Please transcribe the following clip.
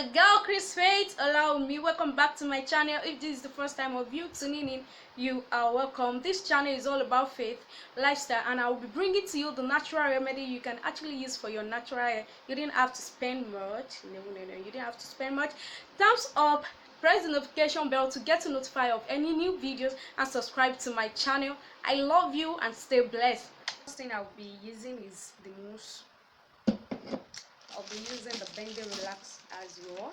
your girl Chris Faith. Allow me, welcome back to my channel. If this is the first time of you tuning in, you are welcome. This channel is all about faith, lifestyle, and I will be bringing to you the natural remedy you can actually use for your natural hair. You didn't have to spend much. No, you didn't have to spend much. Thumbs up, press the notification bell to get notified of any new videos, and subscribe to my channel. I love you and stay blessed. First thing I'll be using is the mousse. I'll be using the Bendy Relax as well.